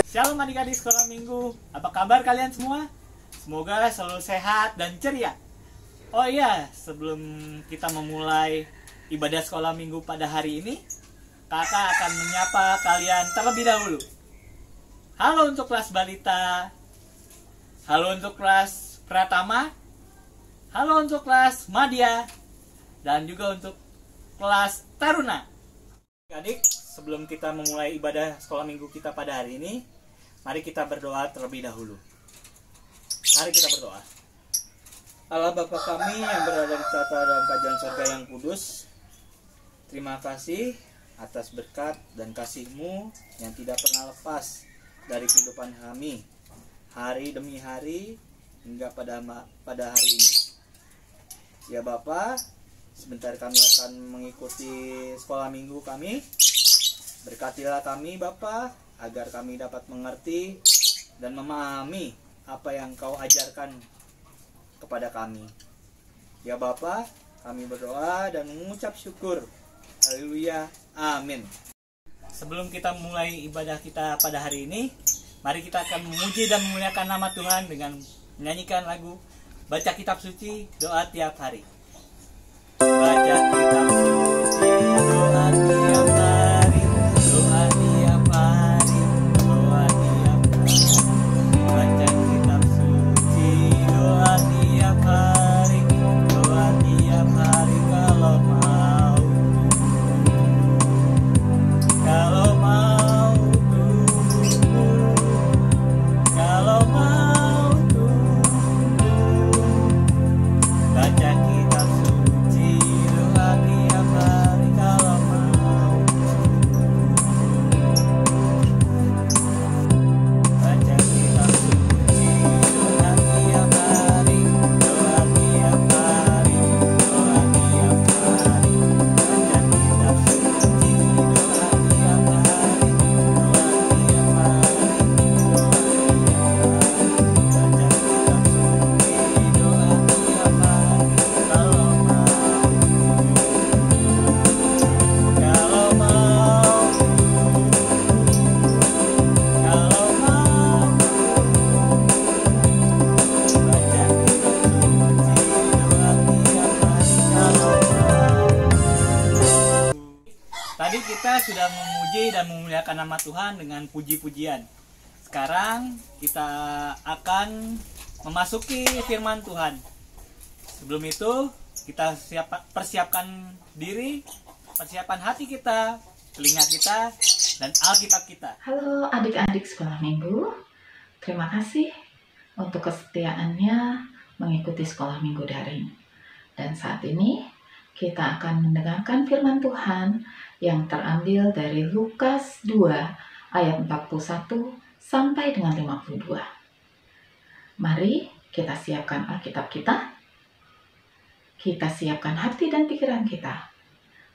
Shalom adik-adik sekolah minggu, apa kabar kalian semua? Semoga selalu sehat dan ceria. Oh iya, sebelum kita memulai ibadah sekolah minggu pada hari ini, kakak akan menyapa kalian terlebih dahulu. Halo untuk kelas balita, halo untuk kelas pratama, halo untuk kelas madya, dan juga untuk kelas taruna. Adik, sebelum kita memulai ibadah sekolah minggu kita pada hari ini, mari kita berdoa terlebih dahulu. Mari kita berdoa. Allah Bapa kami yang berada di tata dalam kerajaan surga yang kudus, terima kasih atas berkat dan kasih-Mu yang tidak pernah lepas dari kehidupan kami, hari demi hari hingga pada hari ini. Ya Bapa, sebentar kami akan mengikuti sekolah minggu kami. Berkatilah kami Bapa, agar kami dapat mengerti dan memahami apa yang Kau ajarkan kepada kami. Ya Bapa, kami berdoa dan mengucap syukur. Haleluya, amin. Sebelum kita mulai ibadah kita pada hari ini, mari kita akan memuji dan memuliakan nama Tuhan dengan menyanyikan lagu Baca Kitab Suci, Doa Tiap Hari. Baca Kitab Suci, doa tiap hari, doa tiap hari, doa tiap hari. Baca Kitab Suci, doa tiap hari, doa tiap hari kalau mau. Kalau mau tunggu, kalau mau tunggu. Baca Kitab Suci, doa tiap hari kalau mau. Baca Kitab Suci, doa tiap hari, doa tiap hari, doa tiap hari. Baca Kitab Suci, doa tiap hari, doa tiap hari, doa tiap hari. Baca Kitab Suci, doa tiap hari kalau mau. Kalau mau, kalau mau. Baca Kitab Suci, doa tiap hari kalau mau. Tadi kita sudah memuji dan memuliakan nama Tuhan dengan puji-pujian. Sekarang kita akan memasuki firman Tuhan. Sebelum itu, kita persiapkan diri, persiapkan hati kita, telinga kita, dan Alkitab kita. Halo adik-adik sekolah minggu, terima kasih untuk kesetiaannya mengikuti sekolah minggu daring. Dan saat ini kita akan mendengarkan firman Tuhan yang terambil dari Lukas 2 ayat 41 sampai dengan 52. Mari kita siapkan Alkitab kita siapkan hati dan pikiran kita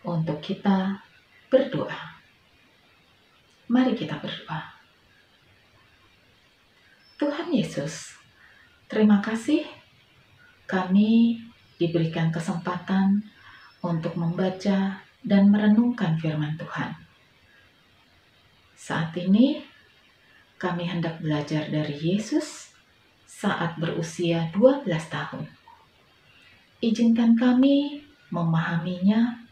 untuk kita berdoa. Mari kita berdoa. Tuhan Yesus, terima kasih kami diberikan kesempatan untuk membaca dan merenungkan firman Tuhan. Saat ini kami hendak belajar dari Yesus saat berusia 12 tahun. Izinkan kami memahaminya,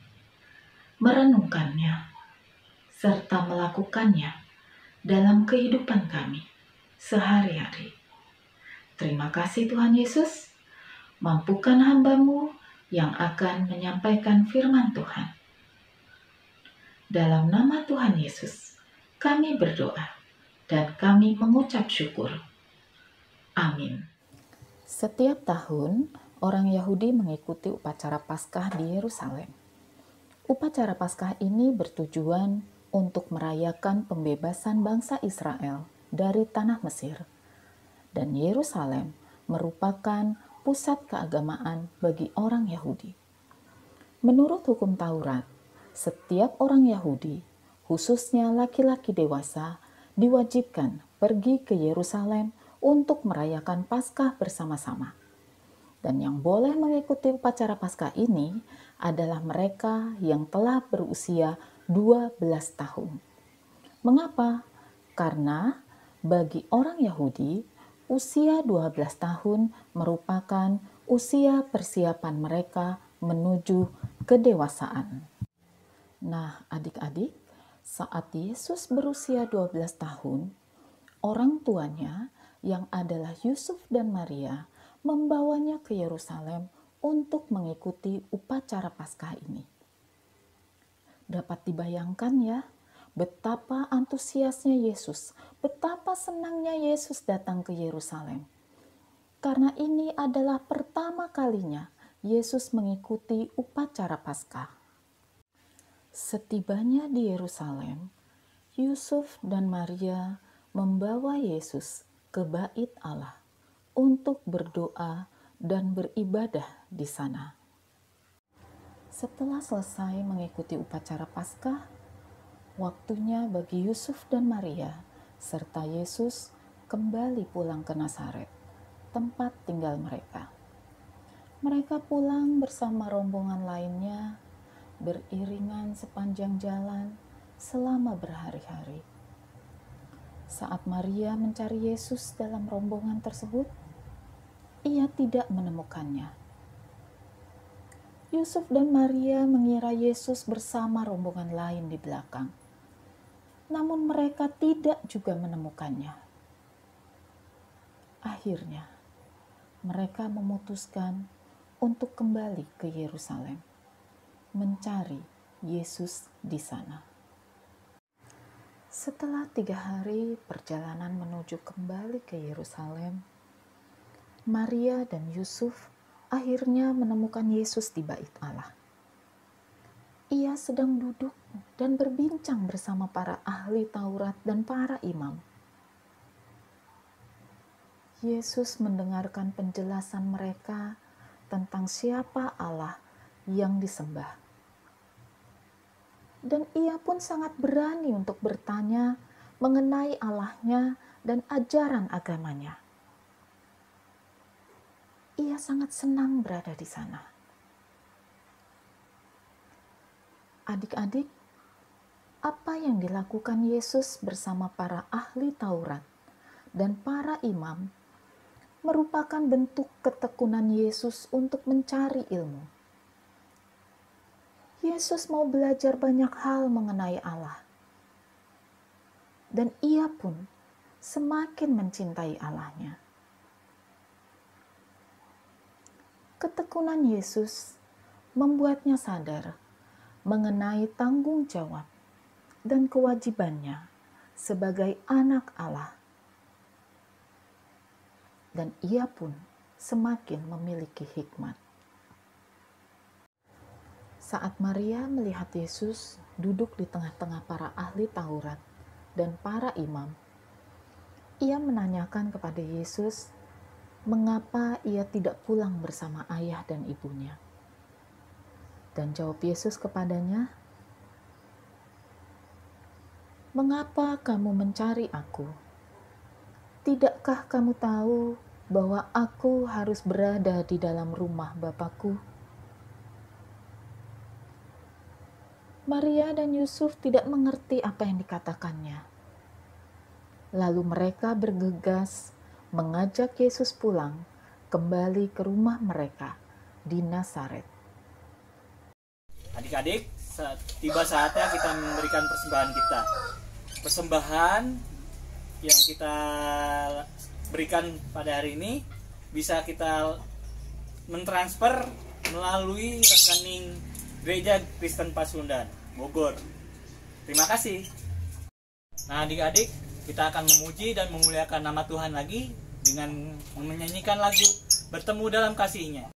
merenungkannya, serta melakukannya dalam kehidupan kami sehari-hari. Terima kasih Tuhan Yesus, mampukan hamba-Mu yang akan menyampaikan firman Tuhan. Dalam nama Tuhan Yesus, kami berdoa dan kami mengucap syukur. Amin. Setiap tahun, orang Yahudi mengikuti upacara Paskah di Yerusalem. Upacara Paskah ini bertujuan untuk merayakan pembebasan bangsa Israel dari tanah Mesir. Dan Yerusalem merupakan pusat keagamaan bagi orang Yahudi. Menurut hukum Taurat, setiap orang Yahudi, khususnya laki-laki dewasa, diwajibkan pergi ke Yerusalem untuk merayakan Paskah bersama-sama. Dan yang boleh mengikuti upacara Paskah ini adalah mereka yang telah berusia 12 tahun. Mengapa? Karena Bagi orang Yahudi, usia 12 tahun merupakan usia persiapan mereka menuju kedewasaan. Nah, adik-adik, saat Yesus berusia 12 tahun, orang tuanya yang adalah Yusuf dan Maria membawanya ke Yerusalem untuk mengikuti upacara Paskah ini. Dapat dibayangkan ya, betapa antusiasnya Yesus, betapa senangnya Yesus datang ke Yerusalem. Karena ini adalah pertama kalinya Yesus mengikuti upacara Paskah. Setibanya di Yerusalem, Yusuf dan Maria membawa Yesus ke Bait Allah untuk berdoa dan beribadah di sana. Setelah selesai mengikuti upacara Paskah, waktunya bagi Yusuf dan Maria serta Yesus kembali pulang ke Nazaret, tempat tinggal mereka. Mereka pulang bersama rombongan lainnya, beriringan sepanjang jalan selama berhari-hari. Saat Maria mencari Yesus dalam rombongan tersebut, ia tidak menemukannya. Yusuf dan Maria mengira Yesus bersama rombongan lain di belakang. Namun mereka tidak juga menemukannya. Akhirnya, mereka memutuskan untuk kembali ke Yerusalem, mencari Yesus di sana. Setelah 3 hari perjalanan menuju kembali ke Yerusalem, Maria dan Yusuf akhirnya menemukan Yesus di Bait Allah. Ia sedang duduk dan berbincang bersama para ahli Taurat dan para imam. Yesus mendengarkan penjelasan mereka tentang siapa Allah yang disembah. Dan ia pun sangat berani untuk bertanya mengenai Allahnya dan ajaran agamanya. Ia sangat senang berada di sana. Adik-adik, apa yang dilakukan Yesus bersama para ahli Taurat dan para imam merupakan bentuk ketekunan Yesus untuk mencari ilmu. Yesus mau belajar banyak hal mengenai Allah. Dan ia pun semakin mencintai Allahnya. Ketekunan Yesus membuatnya sadar mengenai tanggung jawab dan kewajibannya sebagai anak Allah. Dan ia pun semakin memiliki hikmat. Saat Maria melihat Yesus duduk di tengah-tengah para ahli Taurat dan para imam, ia menanyakan kepada Yesus mengapa ia tidak pulang bersama ayah dan ibunya. Dan jawab Yesus kepadanya, "Mengapa kamu mencari aku? Tidakkah kamu tahu bahwa aku harus berada di dalam rumah Bapakku?" Maria dan Yusuf tidak mengerti apa yang dikatakannya. Lalu mereka bergegas mengajak Yesus pulang kembali ke rumah mereka di Nazaret. Adik-adik, tiba saatnya kita memberikan persembahan kita. Persembahan yang kita berikan pada hari ini bisa kita mentransfer melalui rekening Gereja Kristen Pasundan, Bogor. Terima kasih. Nah, adik-adik, kita akan memuji dan memuliakan nama Tuhan lagi dengan menyanyikan lagu Bertemu Dalam Kasih-Nya.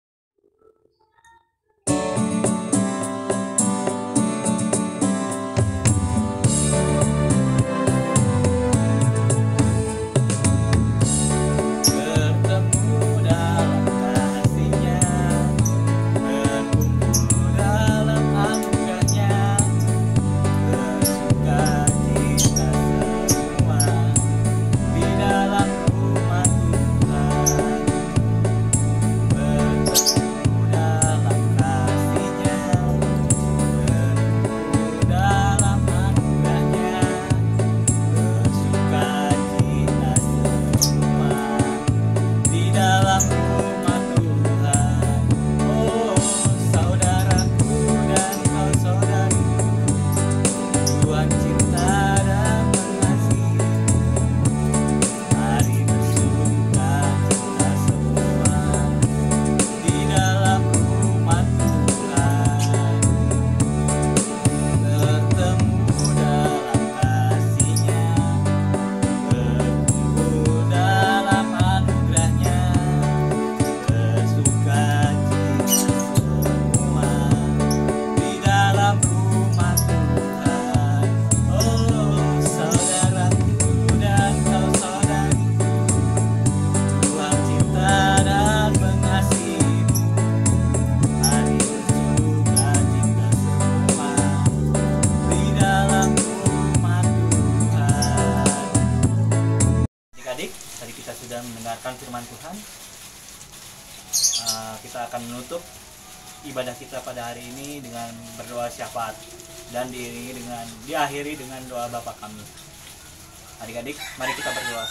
Bertemu mendengarkan firman Tuhan. Kita akan menutup ibadah kita pada hari ini dengan berdoa syafaat dan diakhiri dengan doa Bapa kami. Adik-adik, mari kita berdoa.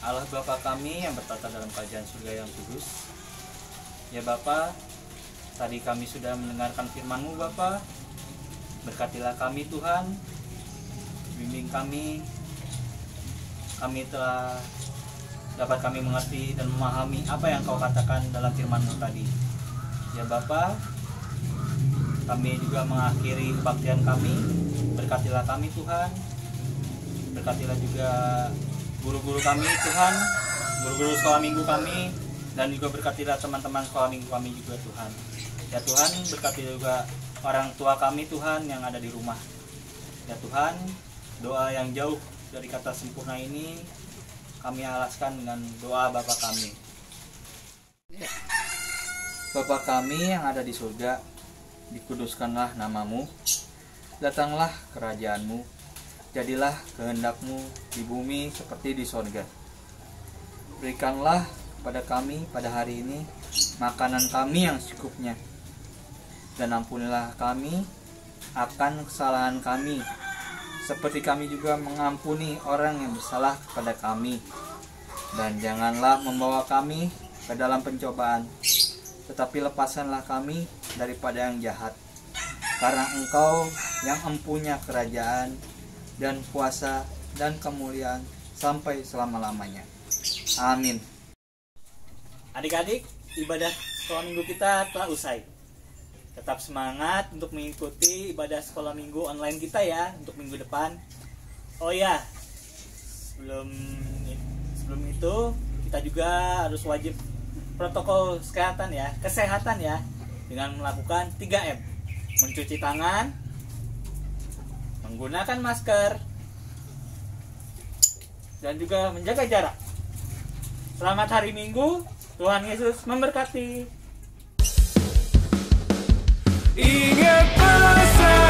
Allah Bapa kami yang bertata dalam kerajaan surga yang kudus. Ya Bapa, tadi kami sudah mendengarkan firman-Mu Bapa. Berkatilah kami Tuhan, bimbing kami telah dapat kami mengerti dan memahami apa yang Kau katakan dalam firman-Mu tadi. Ya Bapa, kami juga mengakhiri kebaktian kami. Berkatilah kami Tuhan, berkatilah juga guru-guru kami Tuhan, guru-guru sekolah minggu kami, dan juga berkatilah teman-teman sekolah minggu kami juga Tuhan. Ya Tuhan, berkati juga orang tua kami Tuhan yang ada di rumah. Ya Tuhan, doa yang jauh dari kata sempurna ini kami alaskan dengan doa Bapa kami. Bapa kami yang ada di surga, dikuduskanlah namamu, datanglah kerajaanmu, jadilah kehendak-Mu di bumi seperti di surga. Berikanlah kepada kami pada hari ini makanan kami yang secukupnya, dan ampunilah kami akan kesalahan kami, seperti kami juga mengampuni orang yang bersalah kepada kami. Dan janganlah membawa kami ke dalam pencobaan, tetapi lepaskanlah kami daripada yang jahat. Karena Engkau yang empunya kerajaan dan kuasa dan kemuliaan sampai selama-lamanya. Amin. Adik-adik, ibadah sekolah minggu kita telah usai. Tetap semangat untuk mengikuti ibadah sekolah minggu online kita ya untuk minggu depan. Oh ya, sebelum itu kita juga harus wajib protokol kesehatan ya dengan melakukan 3M. Mencuci tangan, menggunakan masker, dan juga menjaga jarak. Selamat hari Minggu, Tuhan Yesus memberkati. Ingat pesan